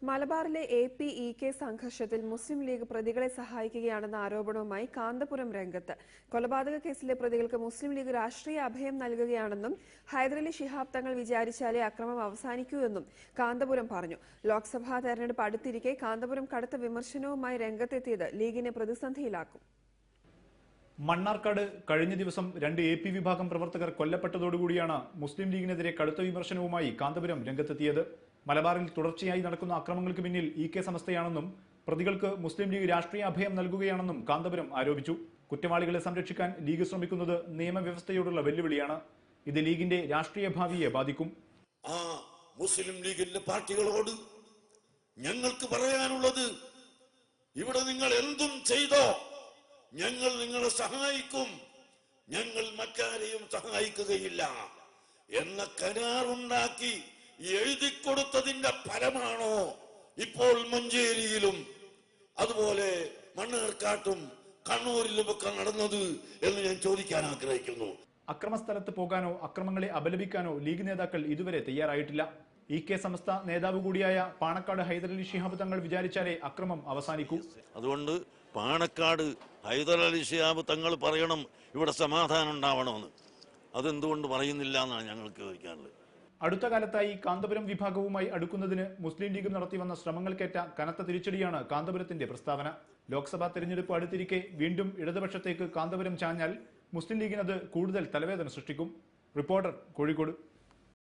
മലബാറിലെ APEK സംഘർഷത്തിൽ മുസ്ലിം league പ്രതികളെ സഹായിക്കുകയാണെന്ന ആരോപണവുമായി കാന്തപുരം രംഗത്ത്. കൊലപാതക കേസിലെ പ്രതികൾക്ക് മുസ്ലിം ലീഗ് രാഷ്ട്രീയ അഭയം നൽകുകയാണെന്നും ഹൈദരലി ശിഹാബ് തങ്ങൾ വിചാരിച്ചാലേ അക്രമം അവസാനിക്കൂ എന്നും കാന്തപുരം പറഞ്ഞു. ലോക്സഭാ തെരഞ്ഞെടുപ്പ് അടുത്തിരിക്കെ കാന്തപുരം കടുത്ത വിമർശനവുമായി രംഗത്തെത്തിയത് ലീഗിനെ പ്രതിസന്ധിയിലാക്കും. മണ്ണാർക്കാട് കഴിഞ്ഞ ദിവസം 2 AP വിഭാഗം പ്രവർത്തകർ കൊല്ലപ്പെട്ടതോടുകൂടിയാണ് മുസ്ലിം ലീഗിനെതിരെ കടുത്ത വിമർശനവുമായി കാന്തപുരം രംഗത്തെത്തിയത്. മലബാറിൽ തുടർച്ചയായി നടക്കുന്ന അക്രമങ്ങൾക്ക് പിന്നിൽ EK സമസ്തയാണെന്നും പ്രതികൾക്ക് മുസ്ലിം ലീഗ് രാഷ്ട്രീയ അഭയം നൽകുകയാണെന്നും കാന്തപുരം ആരോപിച്ചു. കുറ്റവാളികളെ സംരക്ഷിക്കാൻ ലീഗ് ശ്രമിക്കുന്നത് നിയമവ്യവസ്ഥയോടുള്ള വെല്ലുവിളിയാണ്. ഇത് ലീഗിന്റെ രാഷ്ട്രീയ ഭാവിയെ ബാധിക്കും. മുസ്ലിം ലീഗിന്റെ പാർട്ടികളോട് ഞങ്ങൾക്ക് പറയാനുള്ളത്, ഇവിടെ നിങ്ങൾ എന്തും ചെയ്തോ, ഞങ്ങൾ നിങ്ങളെ സഹായിക്കും, ഞങ്ങൾ മറ്റാരെയും സഹായിക്കുകയില്ല എന്ന കരാറുണ്ടാക്കി എഴുതിക്കൊടുത്തതിന്റെ ഫലമാണോ ഇപ്പോൾ മഞ്ചേരിയിലും അതുപോലെ മണ്ണാർക്കാട്ടും കണ്ണൂരിലുമൊക്കെ നടന്നത് എന്ന് ഞാൻ ചോദിക്കാൻ ആഗ്രഹിക്കുന്നു. അക്രമസ്ഥലത്ത് പോകാനോ അക്രമങ്ങളെ അപലപിക്കാനോ ലീഗ് നേതാക്കൾ ഇതുവരെ തയ്യാറായിട്ടില്ല. EK സമസ്ത നേതാവ് കൂടിയായ പാണക്കാട് ഹൈദരലി ശിഹാബ് തങ്ങൾ വിചാരിച്ചാലേ അക്രമം അവസാനിക്കൂ. അതുകൊണ്ട് പാണക്കാട് ഹൈദരലി ശിഹാബ് തങ്ങൾ പറയണം ഇവിടെ സമാധാനം ഉണ്ടാവണമെന്ന്. അതെന്തുകൊണ്ട് പറയുന്നില്ല എന്നാണ് ഞങ്ങൾക്ക് ചോദിക്കാനുള്ളത്. അടുത്ത കാലത്തായി കാന്തപുരം വിഭാഗവുമായി അടുക്കുന്നതിന് മുസ്ലിം ലീഗ് നടത്തിവന്ന ശ്രമങ്ങൾക്കേറ്റ കനത്ത തിരിച്ചടിയാണ് കാന്തപുരത്തിന്റെ പ്രസ്താവന. ലോക്സഭാ തെരഞ്ഞെടുപ്പ് അടുത്തിരിക്കെ വീണ്ടും ഇടതുപക്ഷത്തേക്ക് കാന്തപുരം ചാഞ്ഞാൽ മുസ്ലിം ലീഗിനത് കൂടുതൽ തലവേദന സൃഷ്ടിക്കും. റിപ്പോർട്ടർ, കോഴിക്കോട്.